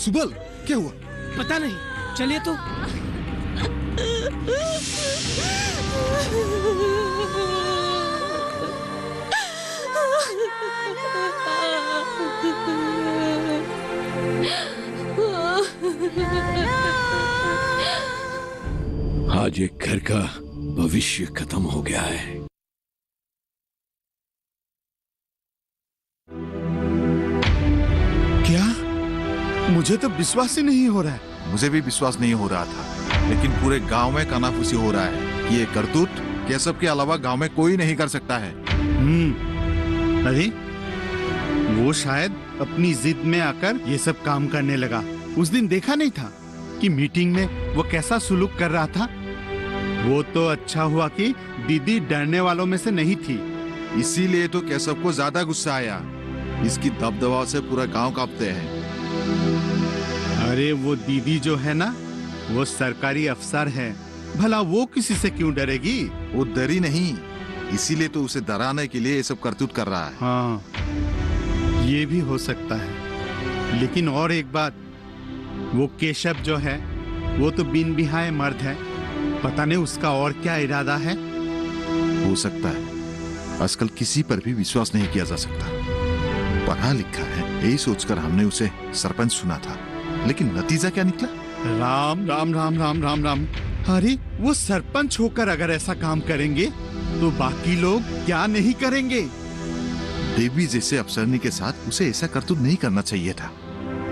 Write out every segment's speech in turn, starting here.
सुबल, क्या हुआ? पता नहीं, चलिए तो। आज एक घर का भविष्य खत्म हो गया है। क्या? मुझे तो विश्वास ही नहीं हो रहा है। मुझे भी विश्वास नहीं हो रहा था, लेकिन पूरे गांव में कानाफूसी हो रहा है कि ये करतूत केशव के अलावा गांव में कोई नहीं कर सकता है। अरे वो शायद अपनी जिद में आकर ये सब काम करने लगा। उस दिन देखा नहीं था कि मीटिंग में वो कैसा सुलूक कर रहा था। वो तो अच्छा हुआ कि दीदी डरने वालों में से नहीं थी, इसीलिए तो केशव को ज्यादा गुस्सा आया। इसकी दबदबा से पूरा गांव कांपते हैं। अरे वो दीदी जो है ना, वो सरकारी अफसर है, भला वो किसी से क्यों डरेगी? वो डरी नहीं, इसीलिए तो उसे डराने के लिए ये सब करतूत कर रहा है। हाँ, ये भी हो सकता है। लेकिन और एक बात, वो केशव जो है वो तो बिन बिहाए मर्द है। पता नहीं उसका और क्या इरादा है। हो सकता है आजकल किसी पर भी विश्वास नहीं किया जा सकता। पढ़ा लिखा है, यही सोचकर हमने उसे सरपंच चुना था, लेकिन नतीजा क्या निकला? राम राम राम राम राम राम। अरे वो सरपंच होकर अगर ऐसा काम करेंगे तो बाकी लोग क्या नहीं करेंगे? देवी जैसे अफसरनी के साथ उसे ऐसा करतूत नहीं करना चाहिए था।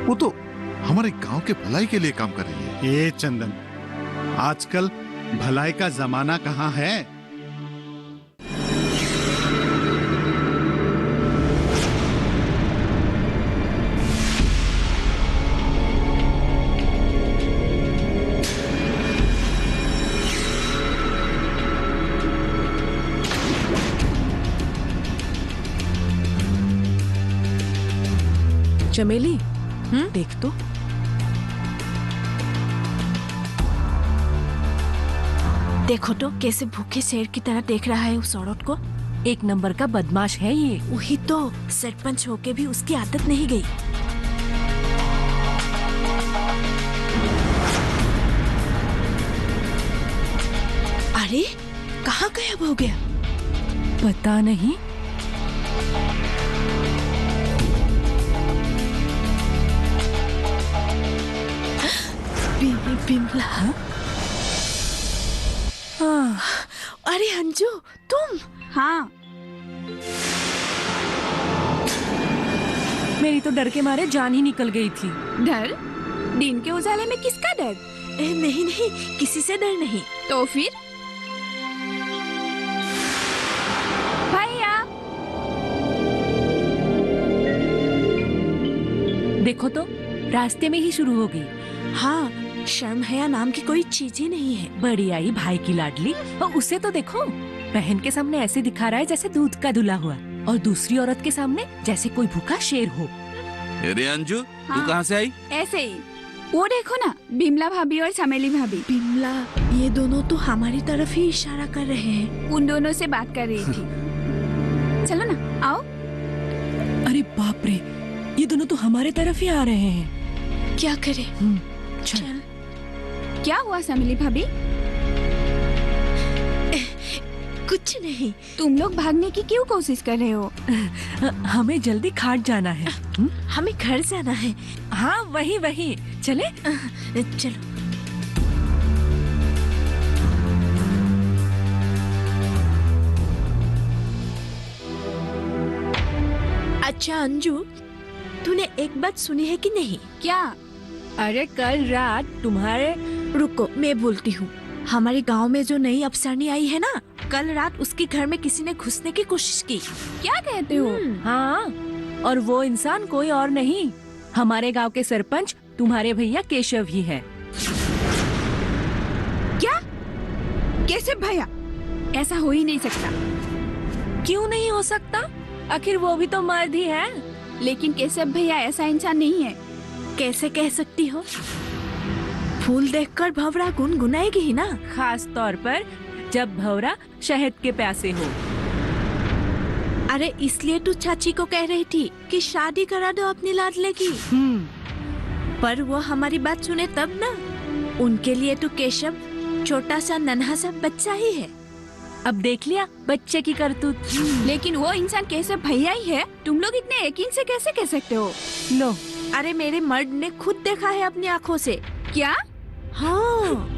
वो तो हमारे गांव के भलाई के लिए काम कर रही है। ये चंदन, आजकल भलाई का जमाना कहाँ है? चमेली, देख तो। देखो तो कैसे भूखे शेर की तरह देख रहा है उस औरत को। एक नंबर का बदमाश है ये। वही तो, सरपंच होके भी उसकी आदत नहीं गई। अरे कहाँ गायब हो गया? पता नहीं। बिमला। अरे अंजू, तुम? हाँ, मेरी तो डर के मारे जान ही निकल गई थी। डर? दिन के उजाले में किसका डर? नहीं नहीं, किसी से डर नहीं। तो फिर? भैया, देखो तो रास्ते में ही शुरू हो गई। हाँ, शर्म हया नाम की कोई चीज ही नहीं है। बड़ी आई भाई की लाडली, और उसे तो देखो, बहन के सामने ऐसे दिखा रहा है जैसे दूध का धुला हुआ, और दूसरी औरत के सामने जैसे कोई भूखा शेर हो। अरे अंजू, हाँ, तू कहाँ से आई? ऐसे ही। वो देखो ना, बिमला भाभी और चमेली भाभी। बिमला, ये दोनों तो हमारी तरफ ही इशारा कर रहे हैं। उन दोनों से बात कर रही थी। चलो ना, आओ। अरे बाप रे, ये दोनों तो हमारे तरफ ही आ रहे हैं। क्या करे? चल। क्या हुआ चमेली भाभी? कुछ नहीं। तुम लोग भागने की क्यों कोशिश कर रहे हो? हमें जल्दी खाट जाना है। हमें घर जाना है। हाँ, वही वही। चले? चलो। अच्छा अंजू, तूने एक बात सुनी है कि नहीं? क्या? अरे कल रात तुम्हारे... रुको, मैं बोलती हूँ। हमारे गांव में जो नई अफसरनी आई है ना, कल रात उसके घर में किसी ने घुसने की कोशिश की। क्या कहते हो? हाँ, और वो इंसान कोई और नहीं, हमारे गांव के सरपंच तुम्हारे भैया केशव ही है। क्या? केशव भैया? ऐसा हो ही नहीं सकता। क्यों नहीं हो सकता? आखिर वो भी तो मर्द ही है। लेकिन केशव भैया ऐसा इंसान नहीं है। कैसे कह सकती हो? फूल देखकर भंवरा गुनगुनाएगी ही ना। खास तौर पर जब भंवरा शहद के प्यासे हो। अरे इसलिए तू चाची को कह रही थी कि शादी करा दो अपनी लाडले की। पर वो हमारी बात सुने तब ना। उनके लिए तो केशव छोटा सा नन्हा सा बच्चा ही है। अब देख लिया बच्चे की करतूत। लेकिन वो इंसान केशव भैया ही है। तुम लोग इतने यकीन से कैसे कह सकते हो? लो, अरे मेरे मर्द ने खुद देखा है अपनी आँखों से। क्या? हाँ।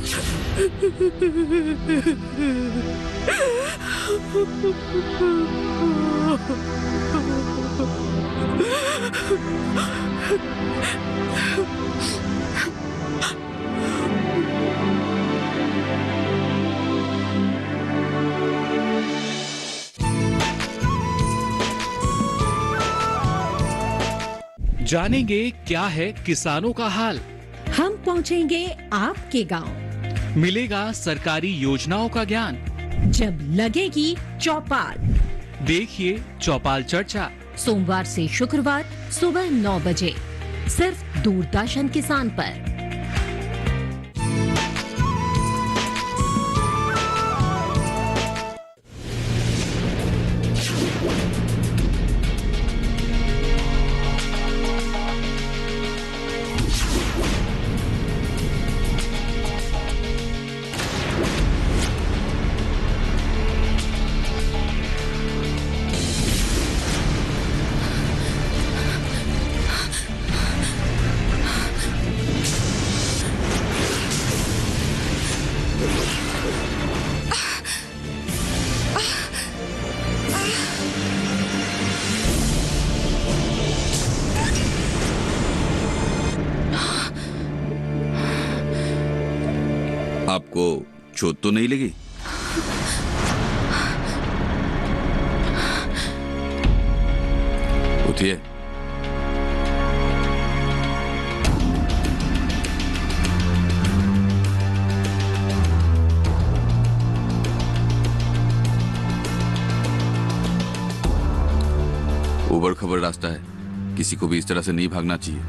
जानेंगे क्या है किसानों का हाल। हम पहुंचेंगे आपके गांव। मिलेगा सरकारी योजनाओं का ज्ञान। जब लगेगी चौपाल, देखिए चौपाल चर्चा सोमवार से शुक्रवार सुबह 9 बजे सिर्फ दूरदर्शन किसान पर। आपको चोट तो नहीं लगी? उठिए। उबड़ खबड़ रास्ता है, किसी को भी इस तरह से नहीं भागना चाहिए।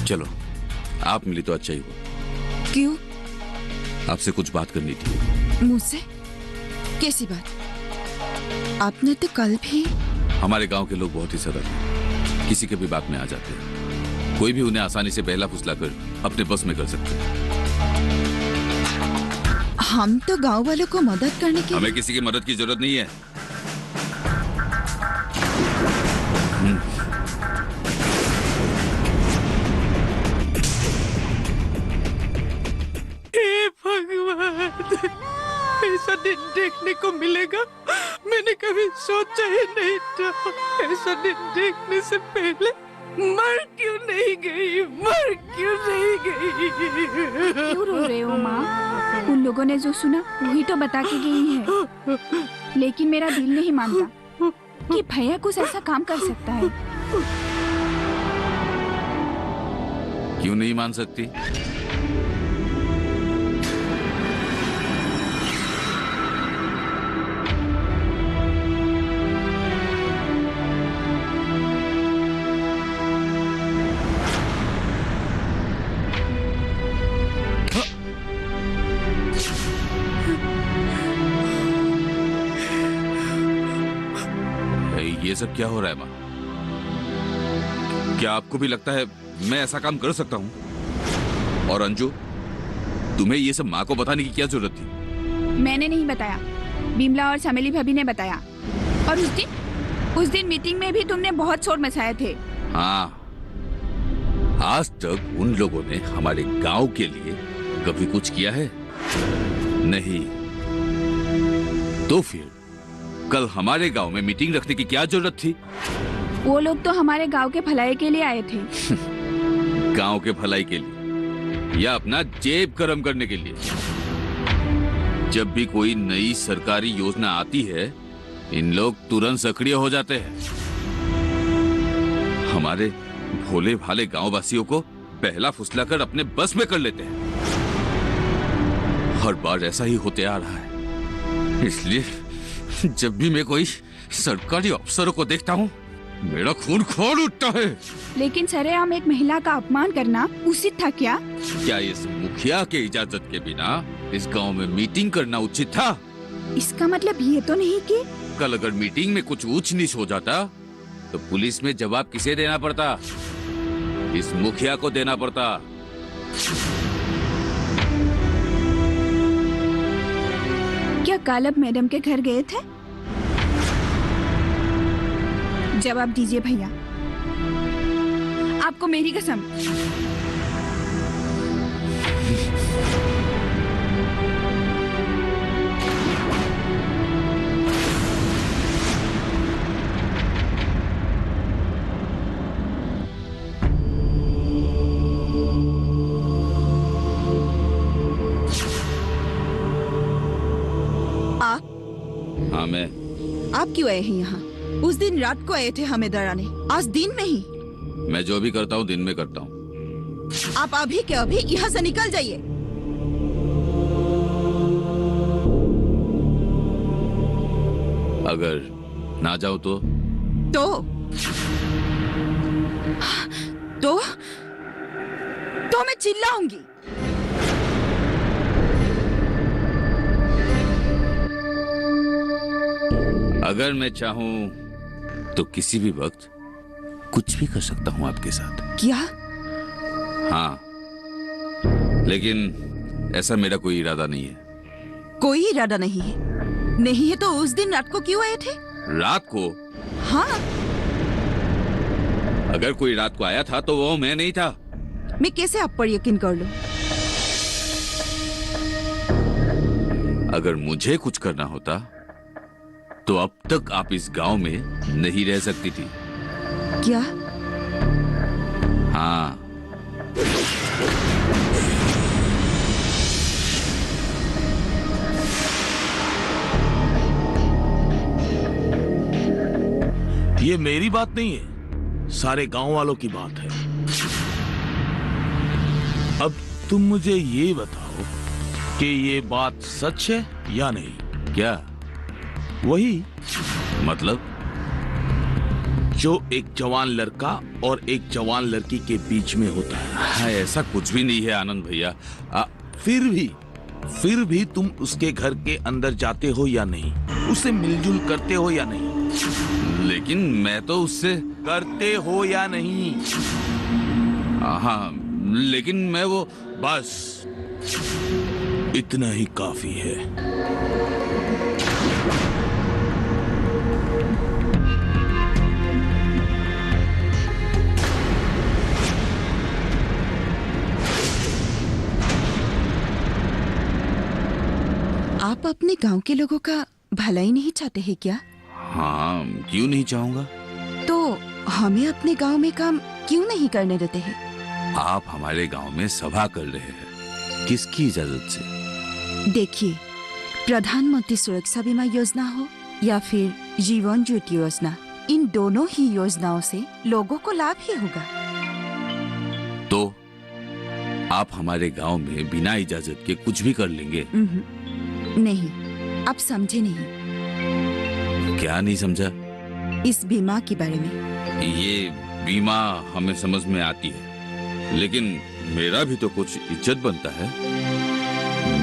चलो, आप मिली तो अच्छा ही हुआ। क्यों? आपसे कुछ बात करनी थी। मुझसे? कैसी बात? आपने तो कल भी। हमारे गांव के लोग बहुत ही सरल हैं, किसी के भी बात में आ जाते हैं। कोई भी उन्हें आसानी से बहला फुसला कर अपने बस में कर सकते हैं। हम तो गांव वालों को मदद करने के हमें किसी की मदद की जरूरत नहीं है। ऐसा दिन देखने को मिलेगा, मैंने कभी सोचा ही नहीं था। ऐसा दिन देखने से पहले मर क्यों नहीं गई, मर क्यों नहीं गई? क्यों रो रहे हो माँ? उन लोगों ने जो सुना वही तो बता के गई है। लेकिन मेरा दिल नहीं मानता कि भैया कुछ ऐसा काम कर सकता है। क्यों नहीं मान सकती? ये सब क्या हो रहा है माँ? क्या आपको भी लगता है मैं ऐसा काम कर सकता हूँ? और अंजू, तुम्हें ये सब माँ को बताने की क्या जरूरत थी? मैंने नहीं बताया, बिमला और चमेली भाभी ने बताया। और उस दिन मीटिंग में भी तुमने बहुत शोर मचाए थे। हाँ, आज तक उन लोगों ने हमारे गांव के लिए कभी कुछ किया है? नहीं। तो फिर कल हमारे गांव में मीटिंग रखने की क्या जरूरत थी? वो लोग तो हमारे गांव के भलाई के लिए आए थे। गांव के भलाई के लिए या अपना जेब गरम करने के लिए? जब भी कोई नई सरकारी योजना आती है, इन लोग तुरंत सक्रिय हो जाते हैं। हमारे भोले भाले गांव वासियों को बहला फुसला कर अपने बस में कर लेते हैं। हर बार ऐसा ही होते आ रहा है। इसलिए जब भी मैं कोई सरकारी अफसरों को देखता हूँ, मेरा खून खौल उठता है। लेकिन सरेआम एक महिला का अपमान करना उचित था क्या? क्या इस मुखिया के इजाजत के बिना इस गांव में मीटिंग करना उचित था? इसका मतलब ये तो नहीं कि कल अगर मीटिंग में कुछ ऊंच नीच हो जाता तो पुलिस में जवाब किसे देना पड़ता? इस मुखिया को देना पड़ता। क्या कालब मैडम के घर गए थे? जवाब दीजिए भैया, आपको मेरी कसम। हाँ मैं। आप क्यों आए हैं यहाँ? उस दिन रात को आए थे हमें डराने, आज दिन में ही। मैं जो भी करता हूँ दिन में करता हूँ। आप अभी के अभी यहाँ से निकल जाइए। अगर ना जाओ तो मैं चिल्लाऊंगी। अगर मैं चाहूं तो किसी भी वक्त कुछ भी कर सकता हूं आपके साथ। क्या? हाँ, लेकिन ऐसा मेरा कोई इरादा नहीं है। कोई इरादा नहीं है? नहीं है तो उस दिन रात को क्यों आए थे? रात को? हाँ। अगर कोई रात को आया था तो वो मैं नहीं था। मैं कैसे आप पर यकीन कर लूं? अगर मुझे कुछ करना होता तो अब तक आप इस गांव में नहीं रह सकती थी। क्या? हाँ। ये मेरी बात नहीं है, सारे गांव वालों की बात है। अब तुम मुझे ये बताओ कि ये बात सच है या नहीं? क्या? वही मतलब? जो एक जवान लड़का और एक जवान लड़की के बीच में होता है। हाँ, ऐसा कुछ भी नहीं है आनंद भैया। फिर भी तुम उसके घर के अंदर जाते हो या नहीं? उससे मिलजुल करते हो या नहीं? लेकिन मैं तो उससे करते हो या नहीं? हाँ, लेकिन मैं वो बस इतना ही काफी है। आप अपने गांव के लोगों का भला ही नहीं चाहते हैं क्या? हाँ, क्यों नहीं चाहूंगा? तो हमें अपने गांव में काम क्यों नहीं करने देते हैं? आप हमारे गांव में सभा कर रहे हैं, किसकी इजाजत से? देखिए, प्रधानमंत्री सुरक्षा बीमा योजना हो या फिर जीवन ज्योति योजना, इन दोनों ही योजनाओं से लोगों को लाभ ही होगा। तो आप हमारे गांव में बिना इजाजत के कुछ भी कर लेंगे? नहीं, आप समझे नहीं। क्या नहीं समझा? इस बीमा के बारे में। ये बीमा हमें समझ में आती है, लेकिन मेरा भी तो कुछ इज्जत बनता है।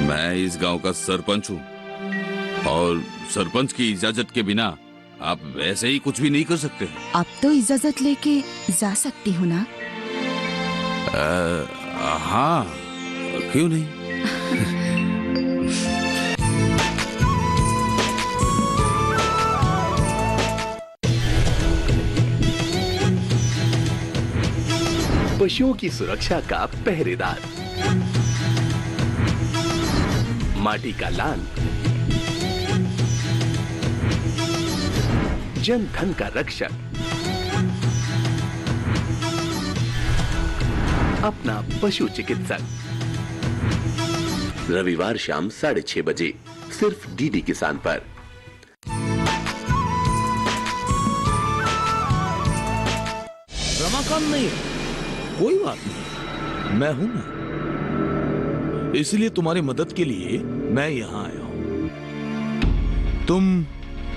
मैं इस गांव का सरपंच हूँ और सरपंच की इजाजत के बिना आप वैसे ही कुछ भी नहीं कर सकते। आप तो इजाजत लेके जा सकती हो ना? हाँ, क्यों नहीं? पशुओं की सुरक्षा का पहरेदार, माटी का लाल, जन धन का रक्षक, अपना पशु चिकित्सक। रविवार शाम 6:30 बजे सिर्फ डीडी किसान पर। रमाकांत नहीं है, कोई बात नहीं, मैं हूं ना। इसलिए तुम्हारी मदद के लिए मैं यहां आया हूं। तुम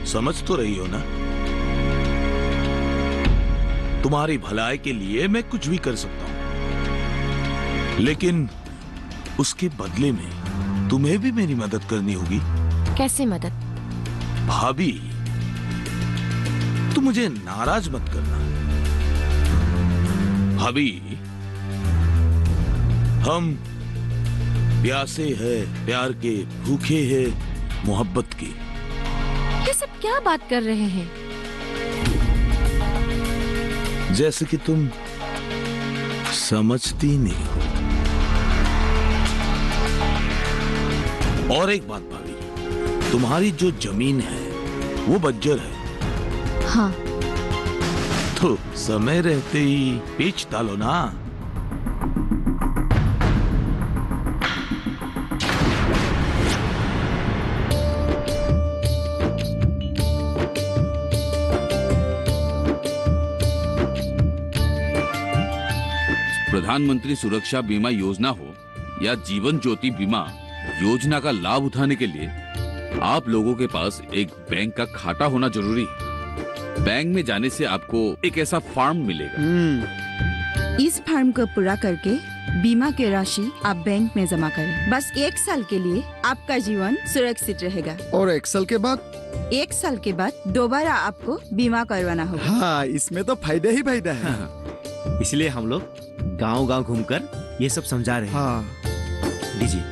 समझ तो रही हो ना? तुम्हारी भलाई के लिए मैं कुछ भी कर सकता हूं, लेकिन उसके बदले में तुम्हें भी मेरी मदद करनी होगी। कैसे मदद? भाभी, तुम मुझे नाराज मत करना। भाभी, हम प्यासे हैं, प्यार के भूखे हैं, मोहब्बत की। ये सब क्या बात कर रहे हैं? जैसे कि तुम समझती नहीं हो। और एक बात भाभी, तुम्हारी जो जमीन है वो बंजर है। हाँ। तो समय रहते ही बेच डालो ना। प्रधानमंत्री सुरक्षा बीमा योजना हो या जीवन ज्योति बीमा योजना का लाभ उठाने के लिए आप लोगों के पास एक बैंक का खाता होना जरूरी है। बैंक में जाने से आपको एक ऐसा फॉर्म मिलेगा। इस फॉर्म को पूरा करके बीमा की राशि आप बैंक में जमा करें। बस 1 साल के लिए आपका जीवन सुरक्षित रहेगा। और 1 साल के बाद? 1 साल के बाद दोबारा आपको बीमा करवाना होगा। हाँ, इसमें तो फायदा ही फायदा है। हाँ। इसलिए हम लोग गांव-गांव घूमकर ये सब समझा रहे हैं। हाँ। लीजिए,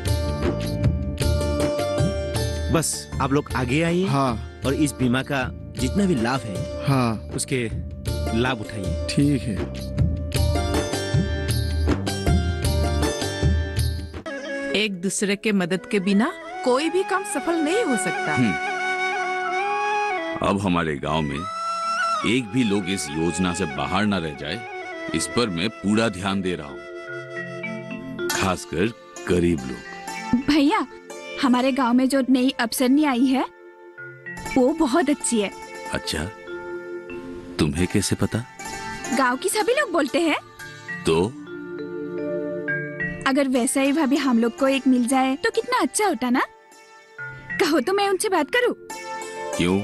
बस आप लोग आगे आइए। हाँ। और इस बीमा का जितना भी लाभ है, हाँ, उसके लाभ उठाइए। ठीक है। एक दूसरे के मदद के बिना कोई भी काम सफल नहीं हो सकता। अब हमारे गांव में एक भी लोग इस योजना से बाहर ना रह जाए, इस पर मैं पूरा ध्यान दे रहा हूँ, खासकर गरीब लोग। भैया, हमारे गांव में जो नई अफसरनी आई है वो बहुत अच्छी है। अच्छा, तुम्हें कैसे पता? गांव की सभी लोग बोलते हैं। तो अगर वैसा ही भाभी हम लोग को एक मिल जाए तो कितना अच्छा होता ना। कहो तो मैं उनसे बात करूं? क्यों?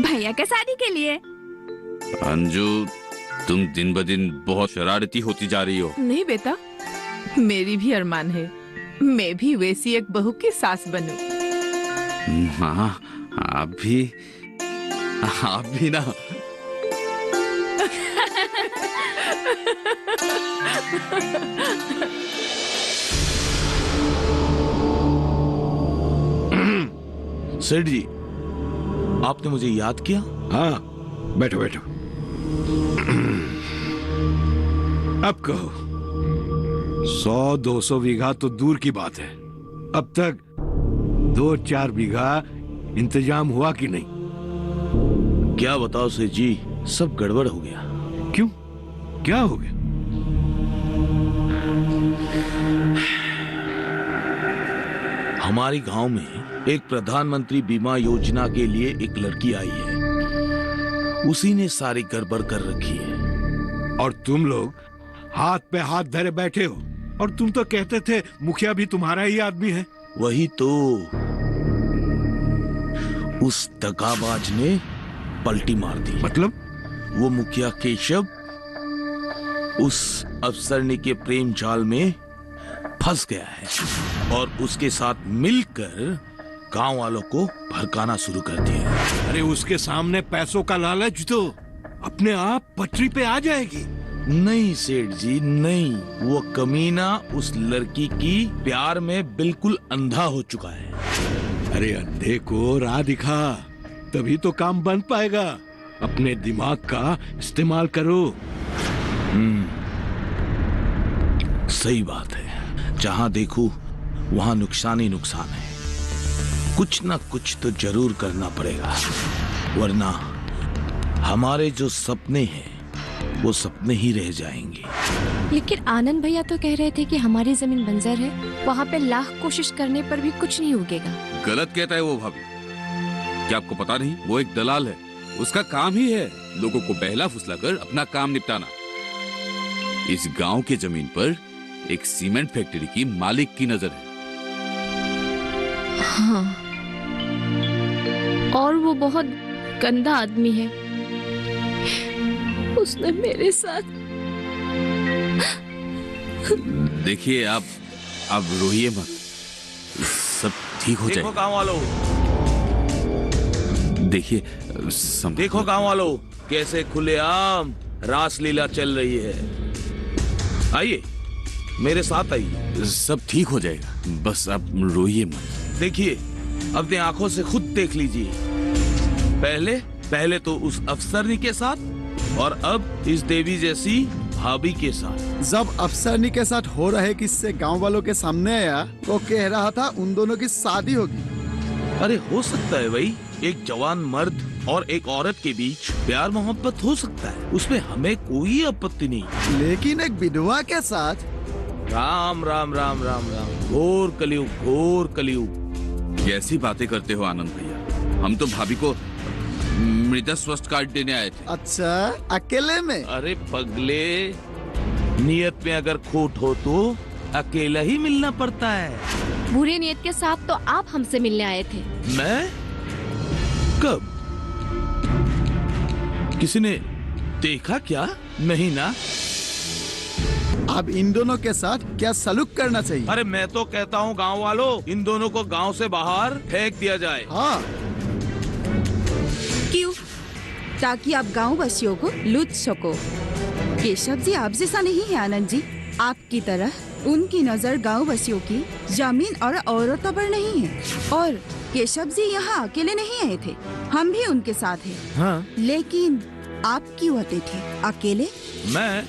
भैया के शादी के लिए। अंजू, तुम दिन ब दिन बहुत शरारती होती जा रही हो। नहीं बेटा, मेरी भी अरमान है, मैं भी वैसी एक बहू की सास बनूं। हाँ, आप भी ना। सेठ जी, आपने मुझे याद किया? हाँ, बैठो बैठो। अब कहो, 100-200 बीघा तो दूर की बात है, अब तक 2-4 बीघा इंतजाम हुआ कि नहीं? क्या बताओ सेठ जी, सब गड़बड़ हो गया। क्यों? क्या हो गया? हमारे गांव में एक प्रधानमंत्री बीमा योजना के लिए एक लड़की आई है, उसी ने सारी गड़बड़ कर रखी है। और तुम लोग हाथ पे हाथ धरे बैठे हो, और तुम तो कहते थे मुखिया भी तुम्हारा ही आदमी है। वही तो, उस दगाबाज ने पलटी मार दी। मतलब? वो मुखिया केशव उस अफसरनी के प्रेम जाल में फंस गया है और उसके साथ मिलकर गांव वालों को भड़काना शुरू कर दिया। अरे उसके सामने पैसों का लालच तो अपने आप पटरी पे आ जाएगी। नहीं सेठ जी, नहीं, वो कमीना उस लड़की की प्यार में बिल्कुल अंधा हो चुका है। अरे अंधे को राह दिखा, तभी तो काम बन पाएगा। अपने दिमाग का इस्तेमाल करो। सही बात है, जहां देखूं वहां नुकसान ही नुकसान है। कुछ ना कुछ तो जरूर करना पड़ेगा, वरना हमारे जो सपने हैं वो सपने ही रह जाएंगे। लेकिन आनंद भैया तो कह रहे थे कि हमारी जमीन बंजर है, वहाँ पे लाख कोशिश करने पर भी कुछ नहीं उगेगा। गलत कहता है वो भाभी। क्या आपको पता नहीं, वो एक दलाल है, उसका काम ही है लोगों को बहला फुसलाकर अपना काम निपटाना। इस गांव के जमीन पर एक सीमेंट फैक्ट्री की मालिक की नजर है। हाँ, और वो बहुत गंदा आदमी है, उसने मेरे साथ। देखिए, आप रोइए मत, सब ठीक हो जाएगा। गांव वालों, देखिए, देखो गांव वालों, कैसे खुलेआम रासलीला चल रही है। आइए मेरे साथ आइए। सब ठीक हो जाएगा, बस आप रोइए मत। देखिए, अपनी आंखों से खुद देख लीजिए। पहले तो उस अफसरनी के साथ और अब इस देवी जैसी भाभी के साथ। जब अफसरनी के साथ हो रहे किससे गांव वालों के सामने आया तो कह रहा था उन दोनों की शादी होगी। अरे हो सकता है भाई, एक जवान मर्द और एक औरत के बीच प्यार मोहब्बत हो सकता है, उसमें हमें कोई आपत्ति नहीं। लेकिन एक विधवा के साथ। राम राम राम राम राम, घोर कलयुग, घोर कलयुग। कैसी बातें करते हो आनंद भैया, हम तो भाभी को मृदा स्वास्थ्य कार्ड देने आए थे। अच्छा, अकेले में? अरे पगले, नियत में अगर खोट हो तो अकेला ही मिलना पड़ता है। बुरी नियत के साथ तो आप हमसे मिलने आए थे। मैं? कब? किसी ने देखा क्या? नहीं ना। अब इन दोनों के साथ क्या सलूक करना चाहिए? अरे मैं तो कहता हूँ गांव वालों, इन दोनों को गांव से बाहर फेंक दिया जाए। हाँ। क्यों? ताकि आप गांव वासियों को लूट सको। केशव जी आप जैसा नहीं है आनंद जी। आपकी तरह उनकी नजर गांव वासियों की जमीन और औरतों पर नहीं है। और केशव जी यहाँ अकेले नहीं आए थे, हम भी उनके साथ हैं। हाँ। लेकिन आप क्यों आते थे अकेले? मैं?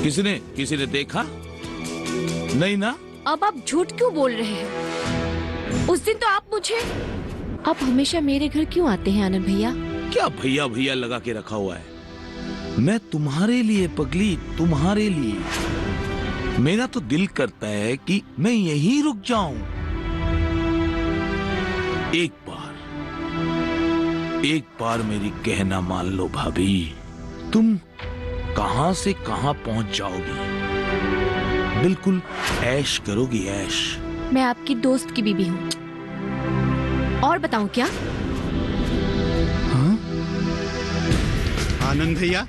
किसी ने देखा नहीं ना। अब आप झूठ क्यों बोल रहे हैं? उस दिन तो आप हमेशा मेरे घर क्यों आते हैं आनंद भैया? क्या भैया भैया लगा के रखा हुआ है? मैं तुम्हारे लिए पगली, तुम्हारे लिए। मेरा तो दिल करता है कि मैं यहीं रुक जाऊं। एक बार मेरी कहना मान लो भाभी, तुम कहां से कहां पहुंच जाओगी। बिल्कुल ऐश करोगी, ऐश। मैं आपकी दोस्त की बीबी हूँ। और बताऊं क्या? हाँ? आनंद भैया,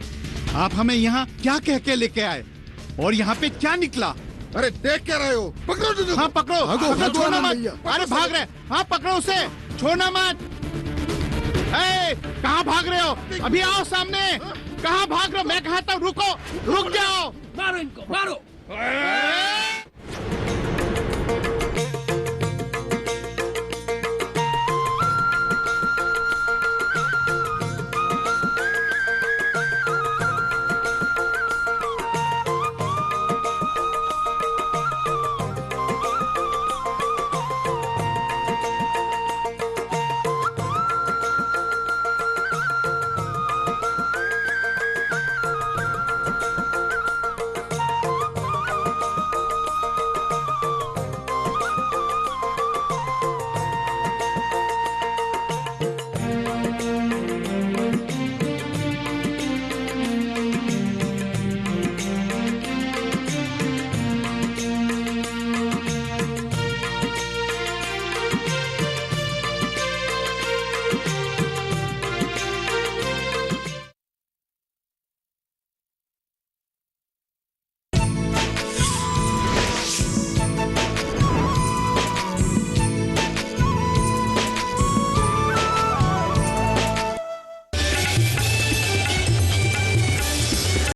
आप हमें यहाँ क्या कह के लेके आए और यहाँ पे क्या निकला? अरे देख क्या रहे हो? पकड़ो। हाँ पकड़ो, छोड़ना मत। अरे भाग रहे। हाँ पकड़ो उसे, छोड़ना मत। कहाँ भाग रहे हो? अभी आओ सामने। कहाँ भाग रहे हो? मैं कहता हूँ रुको, रुक जाओ। मारो इनको, मारो।